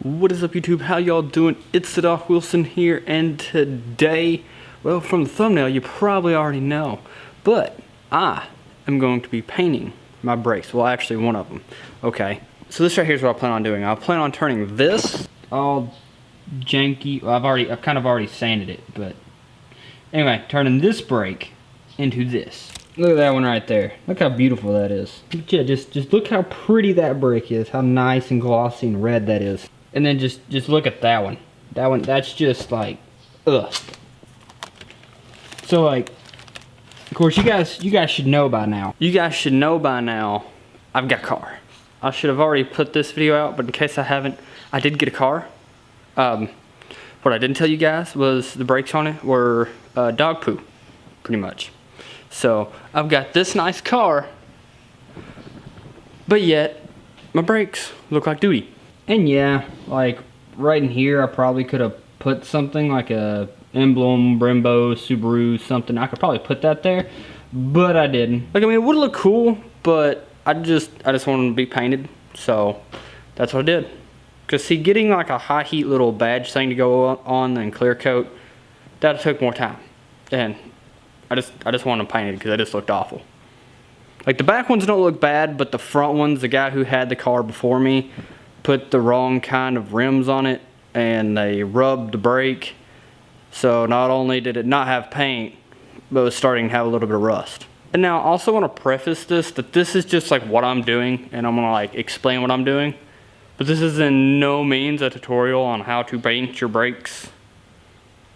What is up, YouTube? How y'all doing? It's the Doc Wilson here, and today, well, from the thumbnail you probably already know, but I am going to be painting my brakes. Well, actually one of them. Okay, so this right here is what I plan on doing. I plan on turning this all janky. Well, I've kind of already sanded it, but anyway, turning this brake into this. Look at that one right there. Look how beautiful that is. Yeah, just look how pretty that brake is. How nice and glossy and red that is. And then just look at that one. That's just like, ugh. So like, of course you guys should know by now. You guys should know by now, I've got a car. I should have already put this video out, but in case I haven't, I did get a car. What I didn't tell you guys was the brakes on it were dog poo, pretty much. So I've got this nice car, but yet my brakes look like duty. And yeah, like right in here, I probably could have put something like a emblem, Brembo, Subaru, something. I could probably put that there, but I didn't. Like, I mean, it would look cool, but I just wanted them to be painted, so that's what I did. Cause see, getting like a high heat little badge thing to go on and clear coat, that took more time, and I just wanted them painted because they just looked awful. Like the back ones don't look bad, but the front ones, the guy who had the car before me put the wrong kind of rims on it and they rubbed the brake. So not only did it not have paint, but it was starting to have a little bit of rust. And now I also want to preface this that this is just like what I'm doing, and I'm gonna like explain what I'm doing. But this is in no means a tutorial on how to paint your brakes,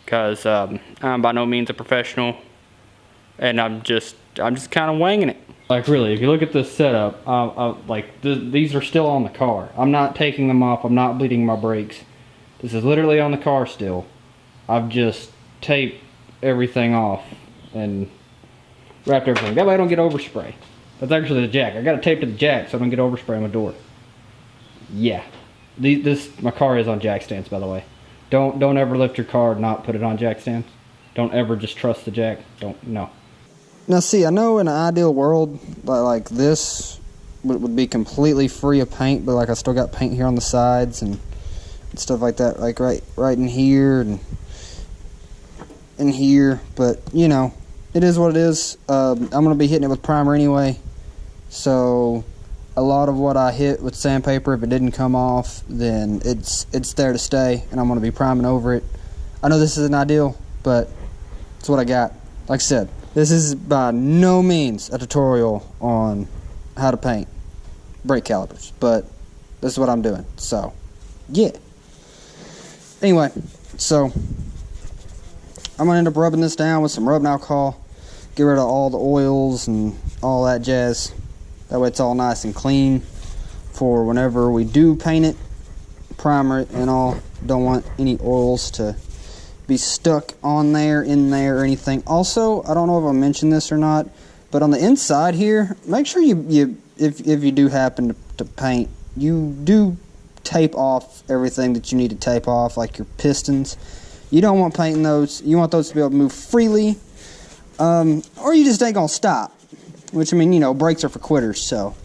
because I'm by no means a professional, and I'm just kind of winging it. Like really, if you look at this setup, these are still on the car. I'm not taking them off. I'm not bleeding my brakes. This is literally on the car still. I've just taped everything off and wrapped everything. That way I don't get overspray. That's actually the jack. I got it taped to the jack so I don't get overspray on my door. Yeah, my car is on jack stands, by the way. Don't ever lift your car and not put it on jack stands. Don't ever just trust the jack. No. Now see, I know in an ideal world, like this would be completely free of paint, but like I still got paint here on the sides and stuff like that, like right in here and in here, but you know, it is what it is. I'm going to be hitting it with primer anyway, so a lot of what I hit with sandpaper, if it didn't come off, then it's there to stay, and I'm going to be priming over it. I know this isn't ideal, but it's what I got. Like I said, this is by no means a tutorial on how to paint brake calipers, but this is what I'm doing, so yeah. Anyway, so I'm gonna end up rubbing this down with some rubbing alcohol, get rid of all the oils and all that jazz. That way it's all nice and clean for whenever we do paint it, primer it and all. Don't want any oils to be stuck on there, in there, or anything. Also, I don't know if I mentioned this or not, but on the inside here, make sure if you do happen to paint, you do tape off everything that you need to tape off, like your pistons. You don't want painting those. You want those to be able to move freely, or you just ain't gonna stop. Which, I mean, you know, brakes are for quitters, so,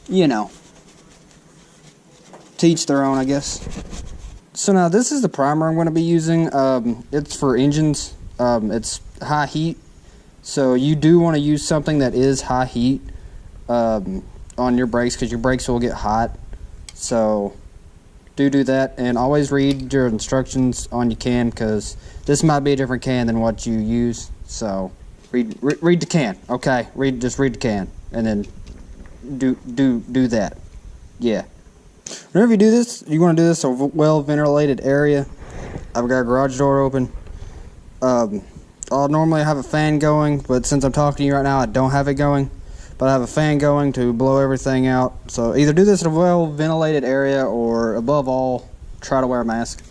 you know, to each their own, I guess. So now this is the primer I'm going to be using. It's for engines. It's high heat, so you do want to use something that is high heat on your brakes, because your brakes will get hot. So do that, and always read your instructions on your can, because this might be a different can than what you use. So read the can, okay? Just read the can, and then do that. Yeah. Whenever you do this, you want to do this in a well-ventilated area. I've got a garage door open. I'll normally have a fan going, but since I'm talking to you right now, I don't have it going. But I have a fan going to blow everything out. So either do this in a well-ventilated area, or above all, try to wear a mask.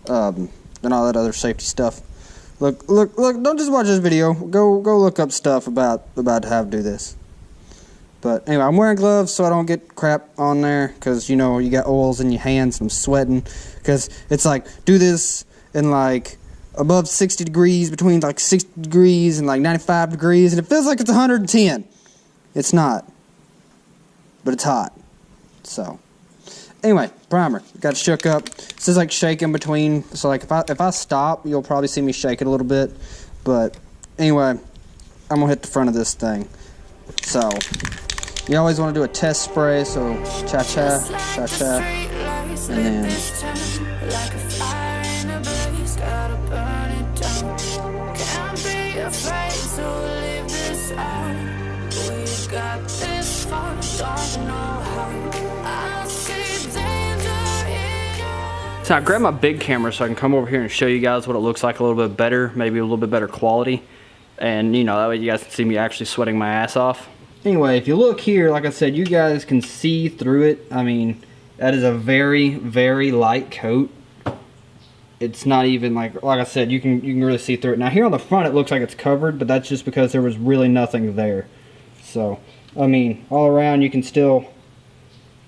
And all that other safety stuff. Look, don't just watch this video. Go look up stuff about how to do this. But anyway, I'm wearing gloves so I don't get crap on there, because, you know, you got oils in your hands and I'm sweating. Because it's like, do this in like above 60 degrees, between like 60 degrees and like 95 degrees, and it feels like it's 110. It's not, but it's hot. So anyway, primer got shook up. This is like shaking between, so like if I stop, you'll probably see me shake it a little bit. But anyway, I'm gonna hit the front of this thing. So you always want to do a test spray. So cha cha cha cha, and then. So I grabbed my big camera so I can come over here and show you guys what it looks like a little bit better, maybe a little bit better quality. And you know, that way you guys can see me actually sweating my ass off. Anyway, if you look here, like I said, you guys can see through it. I mean, that is a very, very light coat. It's not even like I said, you can really see through it. Now here on the front it looks like it's covered, but that's just because there was really nothing there. So, I mean, all around you can still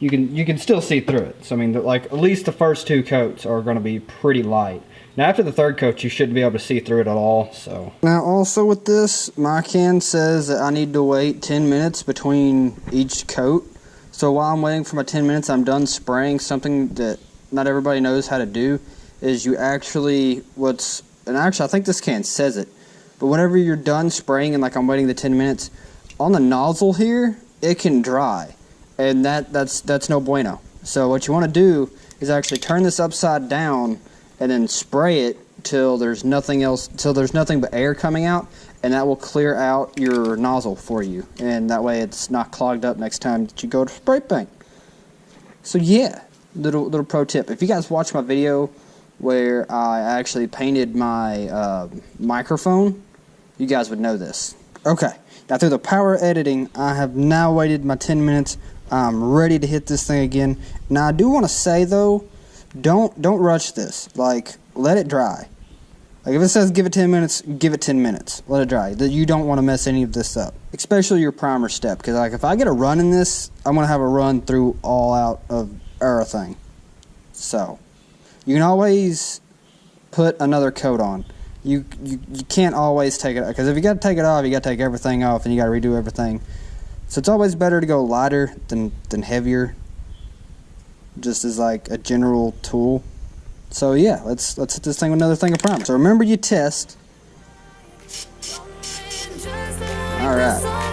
see through it. So I mean, like at least the first two coats are going to be pretty light. Now after the third coat, you shouldn't be able to see through it at all. So now also with this, my can says that I need to wait 10 minutes between each coat. So while I'm waiting for my 10 minutes, I'm done spraying. Something that not everybody knows how to do is you actually I think this can says it, but whenever you're done spraying and like I'm waiting the 10 minutes, on the nozzle here, it can dry. And that's no bueno. So what you want to do is actually turn this upside down and then spray it till there's nothing but air coming out, and that will clear out your nozzle for you. And that way it's not clogged up next time that you go to spray paint. So yeah, little pro tip. If you guys watch my video where I actually painted my microphone, you guys would know this. Okay, now through the power of editing, I have now waited my 10 minutes. I'm ready to hit this thing again. Now I do want to say though, don't rush this. Like, let it dry. Like if it says give it 10 minutes, give it 10 minutes. Let it dry. You don't want to mess any of this up, especially your primer step. Because like if I get a run in this, I'm gonna have a run through all out of everything. So you can always put another coat on. You can't always take it, because if you got to take it off, you got to take everything off and you got to redo everything. So it's always better to go lighter than heavier, just as like a general tool. So yeah, let's hit this thing with another thing of primer. So remember, you test. All right.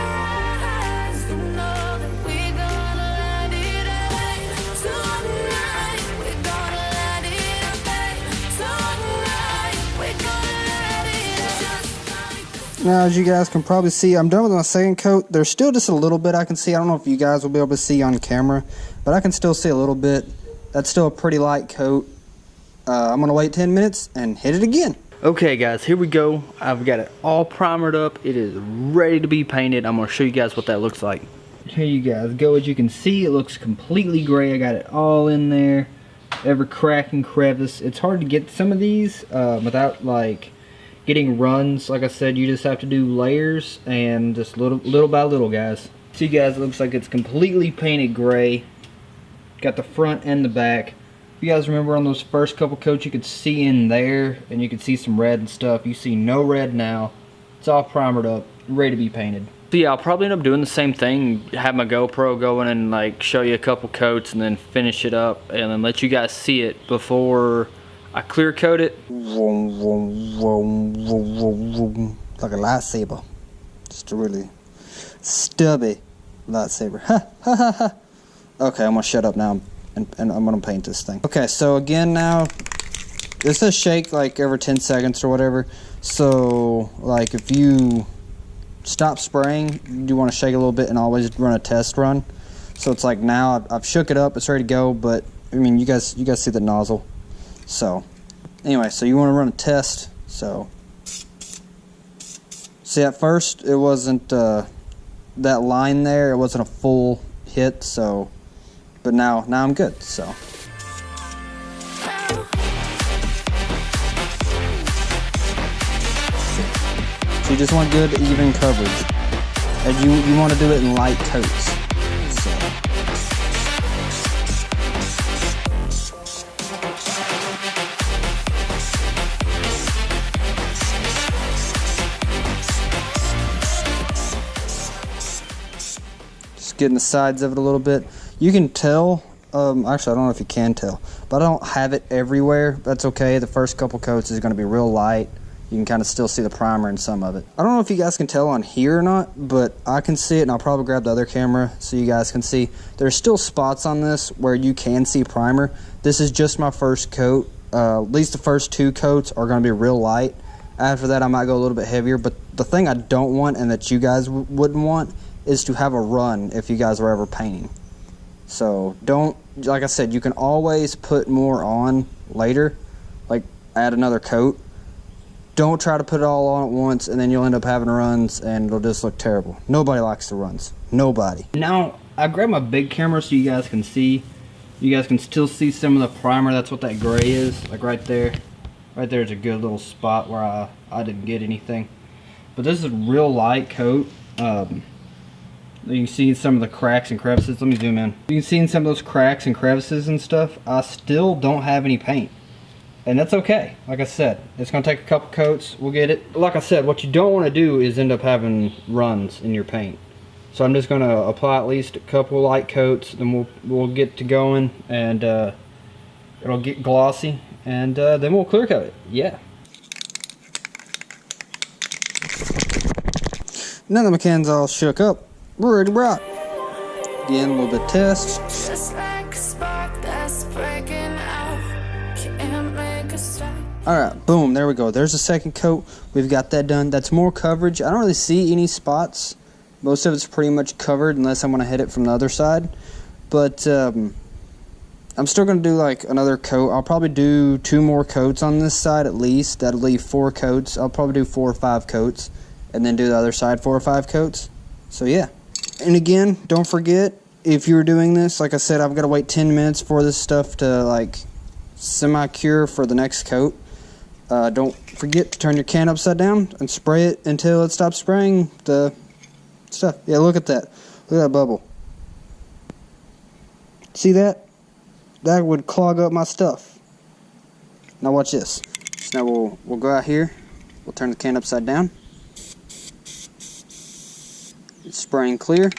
Now, as you guys can probably see, I'm done with my second coat. There's still just a little bit I can see. I don't know if you guys will be able to see on camera, but I can still see a little bit. That's still a pretty light coat. I'm going to wait 10 minutes and hit it again. Okay guys, here we go. I've got it all primered up. It is ready to be painted. I'm going to show you guys what that looks like. Here you guys go. As you can see, it looks completely gray. I got it all in there. Every crack and crevice. It's hard to get some of these without like getting runs. Like I said, you just have to do layers and just little by little, guys. See guys, it looks like it's completely painted gray. Got the front and the back. If you guys remember on those first couple coats, you could see in there and you could see some red and stuff. You see no red now. It's all primered up, ready to be painted. So yeah, I'll probably end up doing the same thing, have my GoPro going and like show you a couple coats and then finish it up and then let you guys see it before I clear coat it. Vroom, vroom, vroom, vroom, vroom, vroom. Like a lightsaber. Just a really stubby lightsaber. Ha ha ha ha. Okay, I'm gonna shut up now and I'm gonna paint this thing. Okay, so again now, this says shake like every 10 seconds or whatever. So like if you stop spraying, you do want to shake a little bit and always run a test run. So it's like now I've shook it up, it's ready to go, but I mean you guys see the nozzle. So anyway, so you want to run a test. So see, at first it wasn't that line there, it wasn't a full hit, so but now I'm good. So you just want good even coverage, and you want to do it in light coats. So just getting the sides of it a little bit. You can tell Actually, I don't know if you can tell, but I don't have it everywhere. That's okay. The first couple coats is going to be real light. You can kind of still see the primer in some of it. I don't know if you guys can tell on here or not, but I can see it, and I'll probably grab the other camera so you guys can see. There's still spots on this where you can see primer. This is just my first coat. At least the first 2 coats are going to be real light. After that, I might go a little bit heavier, but the thing I don't want and that you guys wouldn't want is to have a run if you guys were ever painting. So don't, like I said, you can always put more on later, like add another coat. Don't try to put it all on at once, and then you'll end up having runs, and it'll just look terrible. Nobody likes the runs. Nobody. Now, I grabbed my big camera so you guys can see. You guys can still see some of the primer. That's what that gray is, like right there. Right there is a good little spot where I didn't get anything. But this is a real light coat. You can see some of the cracks and crevices. Let me zoom in. You can see some of those cracks and crevices and stuff. I still don't have any paint. And that's okay. Like I said, it's going to take a couple coats. We'll get it. Like I said, what you don't want to do is end up having runs in your paint. So I'm just going to apply at least a couple light coats. Then we'll get to going, and it'll get glossy. And then we'll clear coat it. Yeah. Now the McCann's all shook up. We're ready to rock. Again, a little bit of test. Just like a spark that's breaking out. Can't make a stop. Alright, boom, there we go. There's the second coat. We've got that done. That's more coverage. I don't really see any spots. Most of it's pretty much covered unless I'm going to hit it from the other side. But I'm still going to do like another coat. I'll probably do 2 more coats on this side at least. That'll leave 4 coats. I'll probably do 4 or 5 coats. And then do the other side 4 or 5 coats. So yeah. And again, don't forget, if you're doing this, like I said, I've got to wait 10 minutes for this stuff to like semi-cure for the next coat. Don't forget to turn your can upside down and spray it until it stops spraying the stuff. Yeah, look at that. Look at that bubble. See that? That would clog up my stuff. Now watch this. So now we'll go out here. We'll turn the can upside down. It's spraying clear.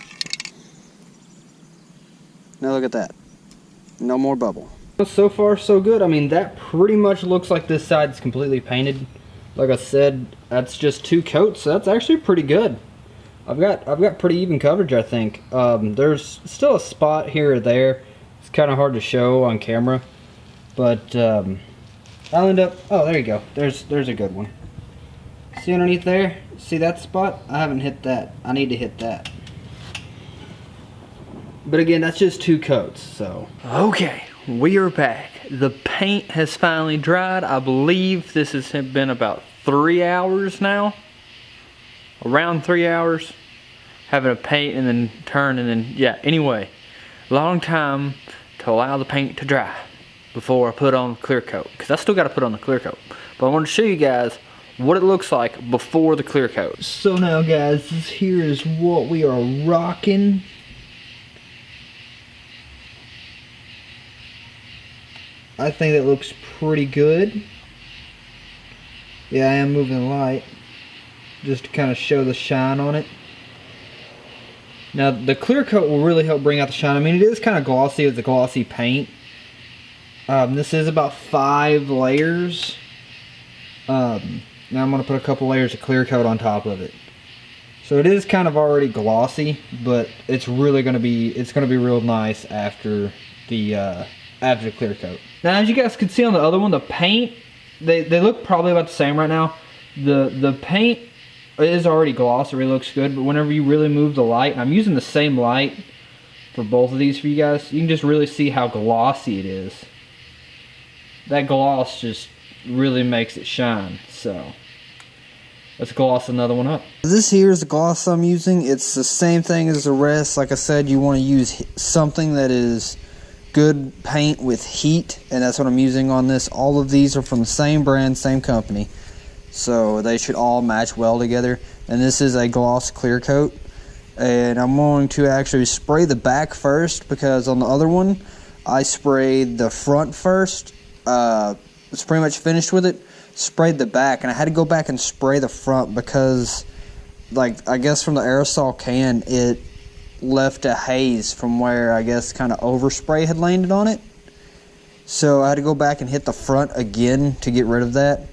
Now look at that. No more bubble. So far so good. I mean, that pretty much looks like this side's completely painted. Like I said, that's just 2 coats, so that's actually pretty good. I've got pretty even coverage, I think. There's still a spot here or there. It's kind of hard to show on camera, but I'll end up. Oh, there you go. There's a good one. See underneath there? See that spot? I haven't hit that. I need to hit that. But again, that's just 2 coats, so. Okay, we are back. The paint has finally dried. I believe this has been about 3 hours now. Around 3 hours. Having to paint and then turn and then, yeah, anyway. Long time to allow the paint to dry before I put on the clear coat. Because I still got to put on the clear coat. But I want to show you guys what it looks like before the clear coat. So now guys, this here is what we are rocking. I think it looks pretty good. Yeah, I am moving the light just to kind of show the shine on it. Now the clear coat will really help bring out the shine. I mean, it is kind of glossy. It's a glossy paint. This is about 5 layers. Now I'm going to put a couple layers of clear coat on top of it. So it is kind of already glossy, but it's really going to be, real nice after the clear coat. Now as you guys can see on the other one, the paint, they look probably about the same right now. The paint is already gloss, it really looks good, but whenever you really move the light, and I'm using the same light for both of these for you guys, you can just really see how glossy it is. That gloss just really makes it shine, so let's gloss another one up. This here is the gloss I'm using. It's the same thing as the rest. Like I said, you want to use something that is good paint with heat, and that's what I'm using on this. All of these are from the same brand, same company, so they should all match well together. And this is a gloss clear coat, and I'm going to actually spray the back first, because on the other one I sprayed the front first. It's pretty much finished with it, sprayed the back, and I had to go back and spray the front because, like, I guess from the aerosol can, left a haze from where I guess kind of overspray had landed on it. So I had to go back and hit the front again to get rid of that.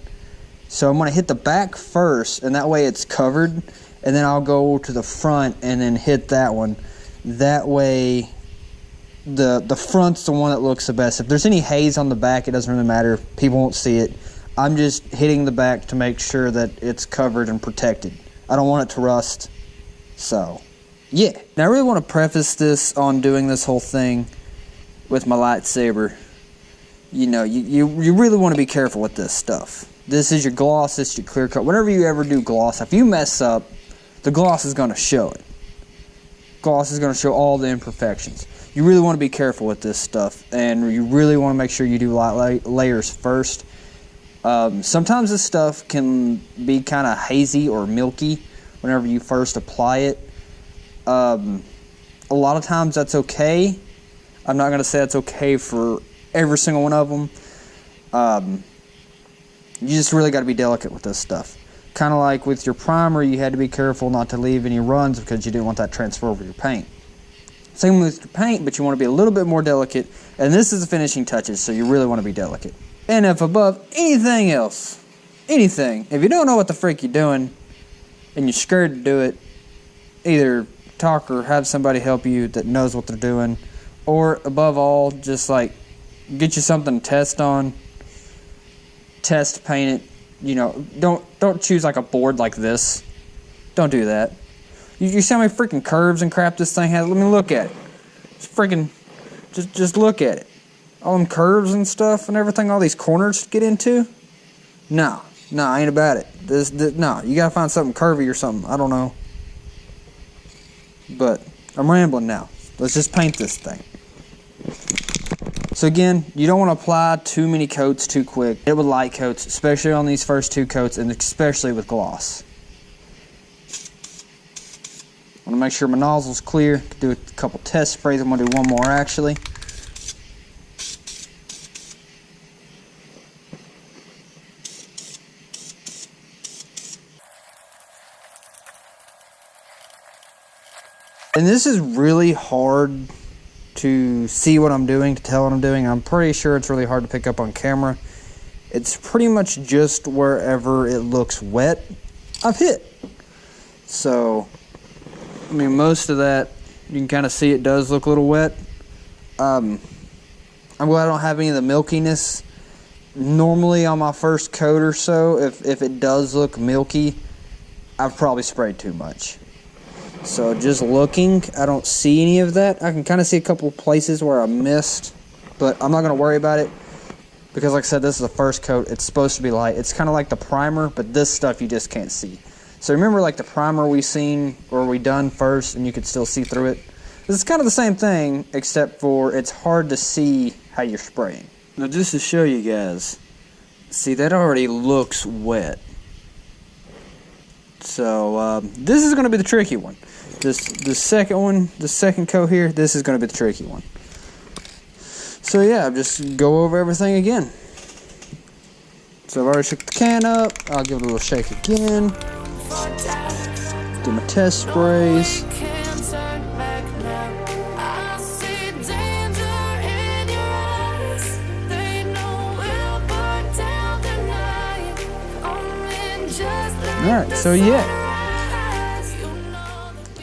So I'm going to hit the back first, and that way it's covered, and then I'll go to the front and then hit that one. That way the front's the one that looks the best. If there's any haze on the back, it doesn't really matter. People won't see it. I'm just hitting the back to make sure that it's covered and protected. I don't want it to rust. So, yeah. Now I really want to preface this on doing this whole thing with my lightsaber. You know, you really want to be careful with this stuff. This is your gloss, this is your clear coat. Whenever you ever do gloss, if you mess up, the gloss is going to show it. Gloss is going to show all the imperfections. You really want to be careful with this stuff, and you really want to make sure you do light layers first. Sometimes this stuff can be kind of hazy or milky whenever you first apply it. A lot of times that's okay. I'm not going to say that's okay for every single one of them. You just really got to be delicate with this stuff. Kind of like with your primer, you had to be careful not to leave any runs because you didn't want that transfer over your paint. Same with your paint, but you want to be a little bit more delicate. And this is the finishing touches, so you really want to be delicate. And if above anything else, anything, if you don't know what the freak you're doing and you're scared to do it, either talk or have somebody help you that knows what they're doing, or above all, just like get you something to test on, test paint it. You know, don't choose like a board like this. Don't do that. You see how many freaking curves and crap this thing has? Let me look at it. Just look at it. All them curves and stuff and everything, all these corners to get into. No, I ain't about it. No, you gotta find something curvy or something. I don't know. But I'm rambling now. Let's just paint this thing. So again, you don't want to apply too many coats too quick. It with light coats, especially on these first two coats, and especially with gloss. I want to make sure my nozzle's clear. Do a couple test sprays. I'm going to do one more actually. And this is really hard to see what I'm doing, to tell what I'm doing. I'm pretty sure it's really hard to pick up on camera. It's pretty much just wherever it looks wet, I've hit. So, I mean, most of that, you can kind of see it does look a little wet. I'm glad I don't have any of the milkiness. Normally on my first coat or so, if it does look milky, I've probably sprayed too much. So just looking, I don't see any of that. I can kind of see a couple places where I missed, but I'm not going to worry about it because like I said, this is the first coat. It's supposed to be light. It's kind of like the primer, but this stuff you just can't see. So remember like the primer we seen or we done first and you could still see through it? This is kind of the same thing except for it's hard to see how you're spraying. Now just to show you guys, see that already looks wet. So this is going to be the tricky one. The second one, the second coat here, this is going to be the tricky one. So yeah, just go over everything again. So I've already shook the can up. I'll give it a little shake again. Do my test sprays. Alright, so yeah.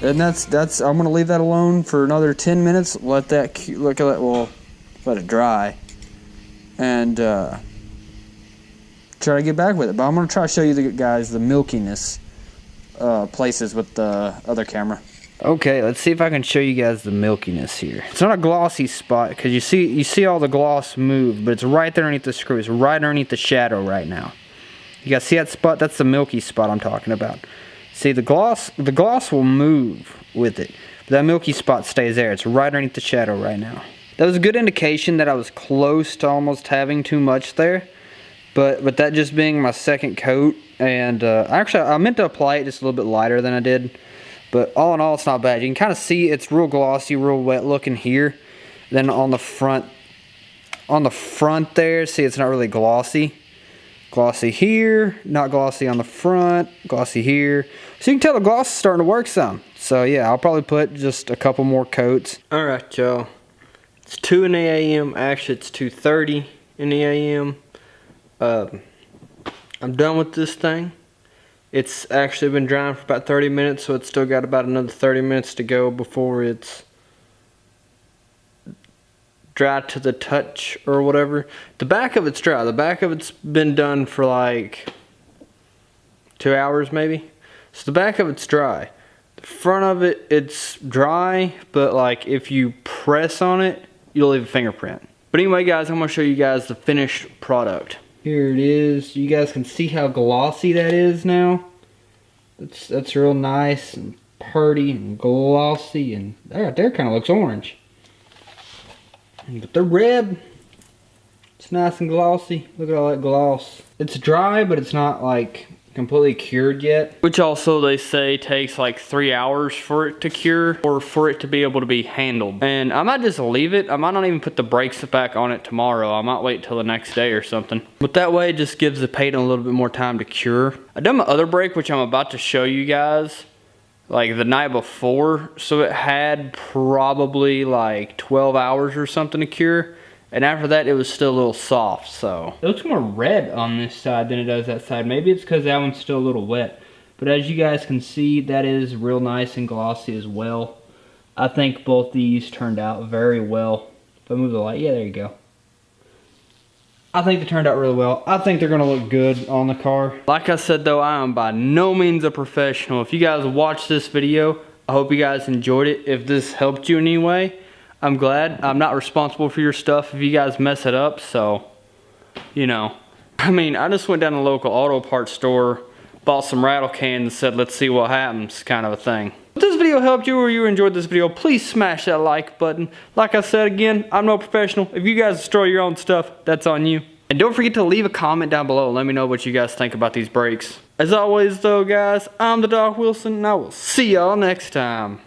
And that's I'm gonna leave that alone for another 10 minutes. Let that let it dry, and try to get back with it. But I'm gonna try to show you guys the milkiness places with the other camera. Okay, let's see if I can show you guys the milkiness here. It's not a glossy spot because you see all the gloss move, but it's right there underneath the screw. It's right underneath the shadow right now. You guys see that spot? That's the milky spot I'm talking about. See, the gloss will move with it, but that milky spot stays there. It's right underneath the shadow right now. That was a good indication that I was close to almost having too much there, but that just being my second coat, and actually I meant to apply it just a little bit lighter than I did, but all in all it's not bad. You can kind of see it's real glossy, real wet looking here. Then on the front there, see it's not really glossy. Glossy here, not glossy on the front, glossy here. So you can tell the gloss is starting to work some. So yeah, I'll probably put just a couple more coats. Alright, y'all. It's 2 in the a.m. Actually, it's 2:30 in the a.m. I'm done with this thing. It's actually been drying for about 30 minutes, so it's still got about another 30 minutes to go before it's dry to the touch or whatever. The back of it's dry. The back of it's been done for like 2 hours maybe. So the back of it's dry. The front of it, it's dry, but like if you press on it, you'll leave a fingerprint. But anyway guys, I'm gonna show you guys the finished product. Here it is. You guys can see how glossy that is now. That's real nice and purty and glossy, and that right there kind of looks orange. But the red, it's nice and glossy. Look at all that gloss. It's dry, but it's not like completely cured yet. Which also they say takes like 3 hours for it to cure or for it to be able to be handled. And I might just leave it. I might not even put the brakes back on it tomorrow. I might wait till the next day or something. But that way it just gives the paint a little bit more time to cure. I done my other brake, which I'm about to show you guys, like the night before. So it had probably like 12 hours or something to cure. And after that, it was still a little soft, so. It looks more red on this side than it does that side. Maybe it's because that one's still a little wet. But as you guys can see, that is real nice and glossy as well. I think both these turned out very well. If I move the light, yeah, there you go. I think they turned out really well. I think they're gonna look good on the car. Like I said though, I am by no means a professional. If you guys watched this video, I hope you guys enjoyed it. If this helped you in any way, I'm glad. I'm not responsible for your stuff if you guys mess it up, so, you know. I mean, I just went down to the local auto parts store, bought some rattle cans and said, let's see what happens, kind of a thing. If this video helped you or you enjoyed this video, please smash that like button. Like I said again, I'm no professional. If you guys destroy your own stuff, that's on you. And don't forget to leave a comment down below and let me know what you guys think about these brakes. As always though guys, I'm the Doc Wilson and I will see y'all next time.